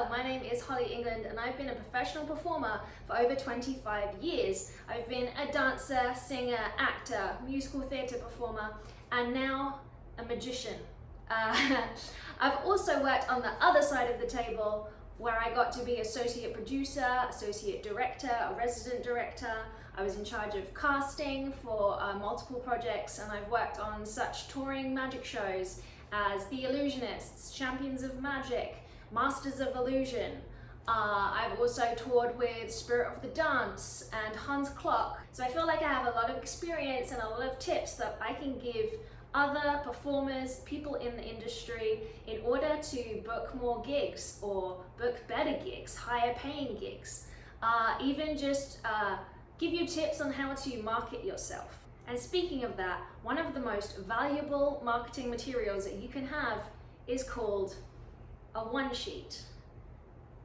Hello, my name is Holly England and I've been a professional performer for over 25 years. I've been a dancer, singer, actor, musical theatre performer, and now a magician. I've also worked on the other side of the table where I got to be associate producer, associate director, a resident director. I was in charge of casting for multiple projects, and I've worked on such touring magic shows as The Illusionists, Champions of Magic, Masters of Illusion. I've also toured with Spirit of the Dance and Hans Clock. So I feel like I have a lot of experience and a lot of tips that I can give other performers, people in the industry, in order to book more gigs or book better gigs, higher paying gigs. Even just give you tips on how to market yourself. And speaking of that, one of the most valuable marketing materials that you can have is called a one sheet.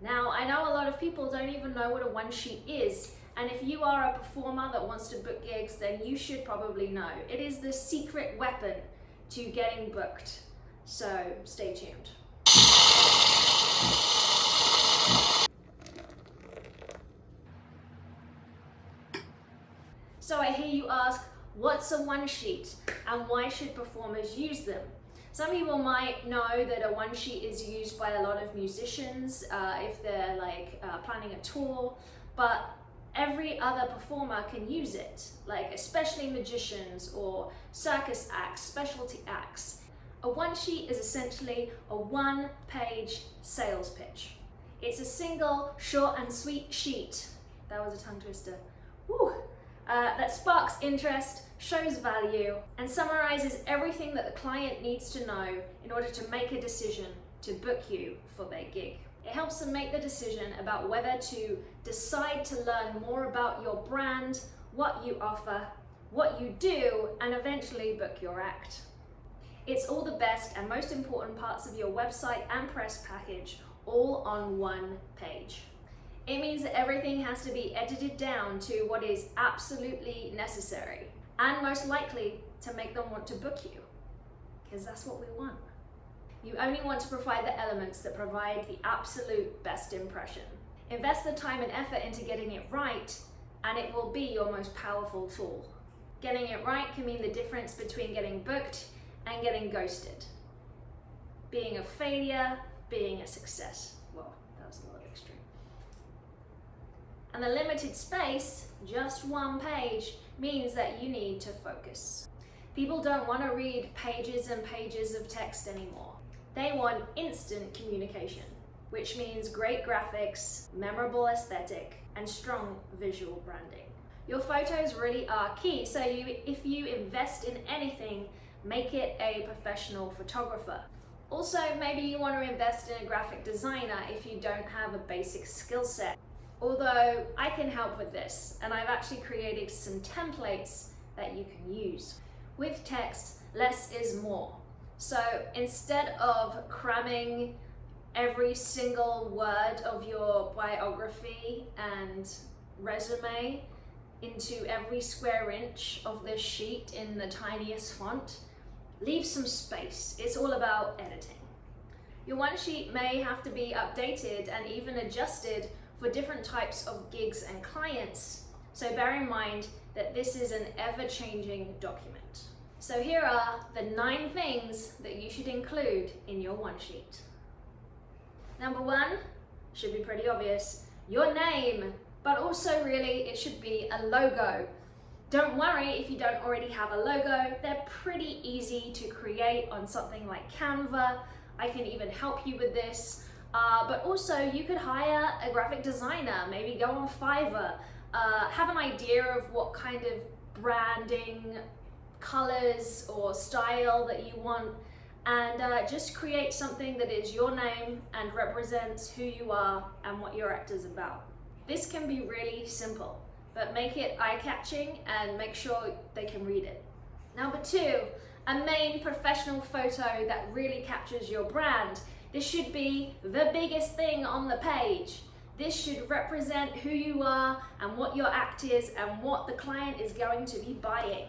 Now, I know a lot of people don't even know what a one sheet is, and if you are a performer that wants to book gigs, then you should probably know. It is the secret weapon to getting booked. So stay tuned. So I hear you ask, what's a one sheet and why should performers use them? Some people might know that a one sheet is used by a lot of musicians if they're planning a tour, but every other performer can use it, like especially magicians or circus acts, specialty acts. A one sheet is essentially a one-page sales pitch. It's a single, short and sweet sheet. That was a tongue twister. Woo! That sparks interest, shows value, and summarizes everything that the client needs to know in order to make a decision to book you for their gig. It helps them make the decision about whether to decide to learn more about your brand, what you offer, what you do, and eventually book your act. It's all the best and most important parts of your website and press package all on one page. It means that everything has to be edited down to what is absolutely necessary and most likely to make them want to book you, because that's what we want. You only want to provide the elements that provide the absolute best impression. Invest the time and effort into getting it right, and it will be your most powerful tool. Getting it right can mean the difference between getting booked and getting ghosted. Being a failure, being a success. Well, that was a lot extreme. And the limited space, just one page, means that you need to focus. People don't want to read pages and pages of text anymore. They want instant communication, which means great graphics, memorable aesthetic, and strong visual branding. Your photos really are key, so if you invest in anything, make it a professional photographer. Also, maybe you want to invest in a graphic designer if you don't have a basic skill set. Although I can help with this, and I've actually created some templates that you can use. With text, less is more. So instead of cramming every single word of your biography and resume into every square inch of this sheet in the tiniest font, leave some space. It's all about editing. Your one sheet may have to be updated and even adjusted for different types of gigs and clients. So bear in mind that this is an ever-changing document. So here are the 9 things that you should include in your one sheet. Number 1, should be pretty obvious, your name, but also really it should be a logo. Don't worry if you don't already have a logo, they're pretty easy to create on something like Canva. I can even help you with this. But also you could hire a graphic designer, maybe go on Fiverr, have an idea of what kind of branding, colors or style that you want, and just create something that is your name and represents who you are and what your act is about. This can be really simple, but make it eye-catching and make sure they can read it. Number 2, a main professional photo that really captures your brand. This should be the biggest thing on the page. This should represent who you are and what your act is and what the client is going to be buying.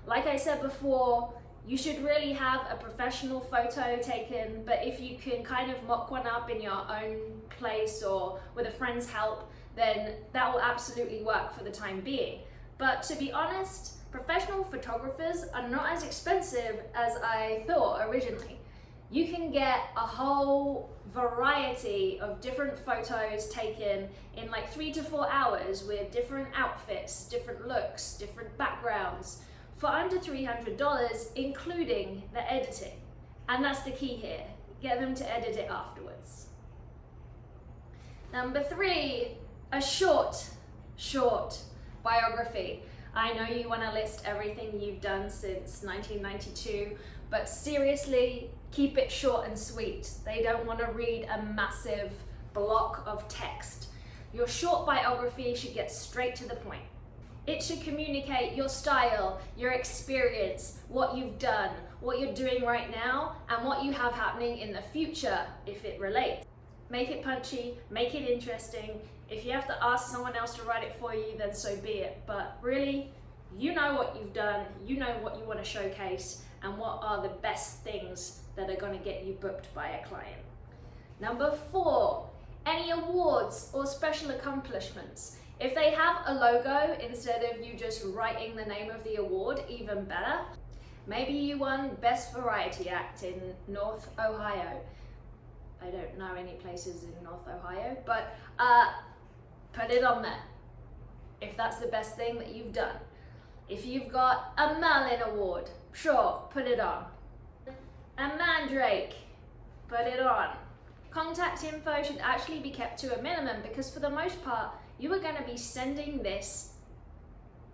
Like I said before, You should really have a professional photo taken, but if you can kind of mock one up in your own place or with a friend's help, then that will absolutely work for the time being. But to be honest, professional photographers are not as expensive as I thought originally. You can get a whole variety of different photos taken in like 3 to 4 hours with different outfits, different looks, different backgrounds for under $300, including the editing. And that's the key here. Get them to edit it afterwards. Number 3, a short biography. I know you want to list everything you've done since 1992, but seriously, keep it short and sweet. They don't want to read a massive block of text. Your short biography should get straight to the point. It should communicate your style, your experience, what you've done, what you're doing right now, and what you have happening in the future if it relates. Make it punchy, make it interesting. If you have to ask someone else to write it for you, then so be it. But really, you know what you've done, you know what you want to showcase, and what are the best things that are going to get you booked by a client. Number 4, any awards or special accomplishments. If they have a logo instead of you just writing the name of the award, even better. Maybe you won Best Variety Act in North Ohio. I don't know any places in North Ohio, but put it on there if that's the best thing that you've done. If you've got a Merlin Award, sure, put it on. A Mandrake, put it on. Contact info should actually be kept to a minimum because for the most part, you are going to be sending this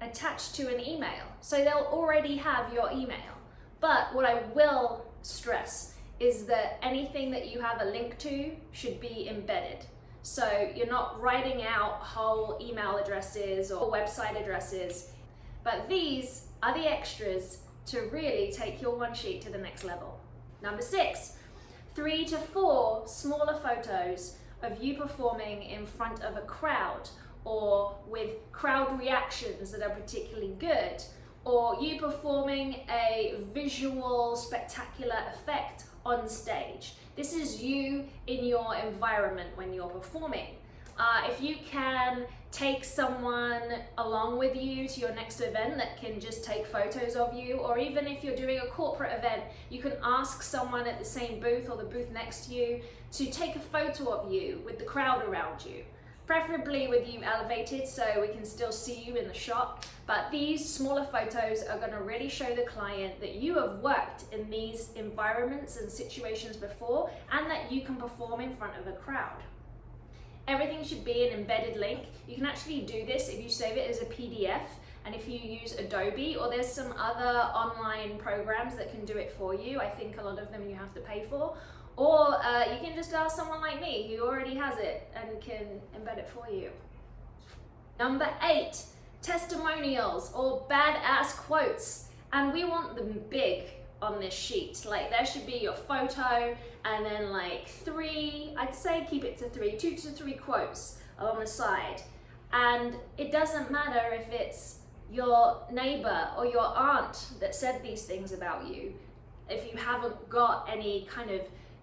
attached to an email. So they'll already have your email. But what I will stress is that anything that you have a link to should be embedded. So you're not writing out whole email addresses or website addresses, but these are the extras to really take your one sheet to the next level. Number 6, 3 to 4 smaller photos of you performing in front of a crowd or with crowd reactions that are particularly good, or you performing a visual spectacular effect on stage. This is you in your environment when you're performing. If you can take someone along with you to your next event that can just take photos of you, or even if you're doing a corporate event, you can ask someone at the same booth or the booth next to you to take a photo of you with the crowd around you. Preferably with you elevated so we can still see you in the shot, but these smaller photos are going to really show the client that you have worked in these environments and situations before and that you can perform in front of a crowd. Everything should be an embedded link. You can actually do this if you save it as a PDF and if you use Adobe, or there's some other online programs that can do it for you. I think a lot of them you have to pay for. Or you can just ask someone like me who already has it and can embed it for you. Number 8, testimonials or badass quotes. And we want them big on this sheet. Like there should be your photo and then like 3, I'd say keep it to 3, 2 to 3 quotes along the side. And it doesn't matter if it's your neighbor or your aunt that said these things about you. If you haven't got any kind of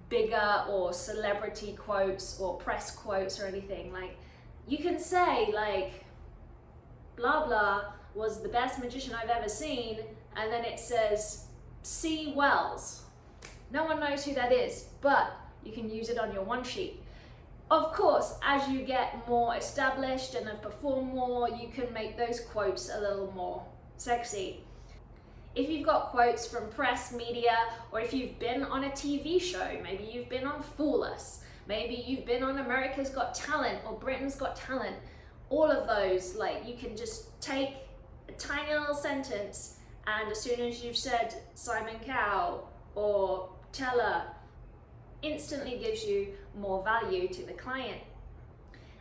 bigger or celebrity quotes or press quotes or anything, like you can say like blah blah was the best magician I've ever seen, and then it says C. Wells. No one knows who that is, but you can use it on your one sheet. Of course, as you get more established and have performed more, you can make those quotes a little more sexy. If you've got quotes from press, media, or if you've been on a TV show, maybe you've been on Fool Us, maybe you've been on America's Got Talent or Britain's Got Talent, all of those, like you can just take a tiny little sentence and as soon as you've said Simon Cowell or Teller, instantly gives you more value to the client.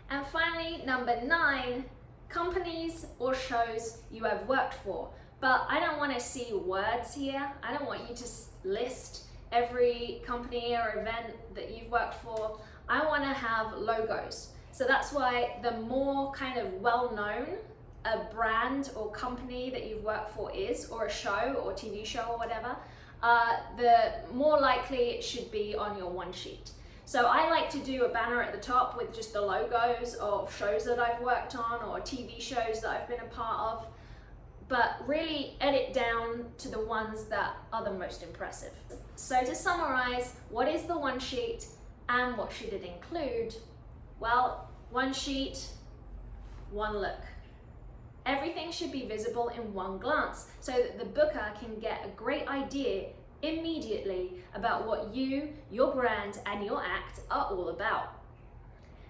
And finally, number 9, companies or shows you have worked for. But I don't want to see words here. I don't want you to list every company or event that you've worked for. I want to have logos. So that's why the more kind of well-known a brand or company that you've worked for is, or a show or TV show or whatever, the more likely it should be on your one sheet. So I like to do a banner at the top with just the logos of shows that I've worked on or TV shows that I've been a part of, but really edit down to the ones that are the most impressive. So to summarize, what is the one sheet and what should it include? Well, one sheet, one look. Everything should be visible in one glance so that the booker can get a great idea immediately about what you, your brand, and your act are all about.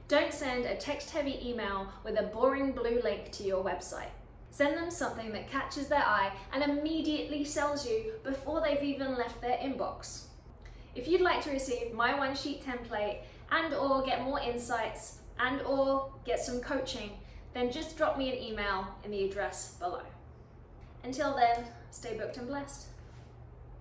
Don't send a text-heavy email with a boring blue link to your website. Send them something that catches their eye and immediately sells you before they've even left their inbox. If you'd like to receive my one sheet template and or get more insights and or get some coaching, then just drop me an email in the address below. Until then, stay booked and blessed.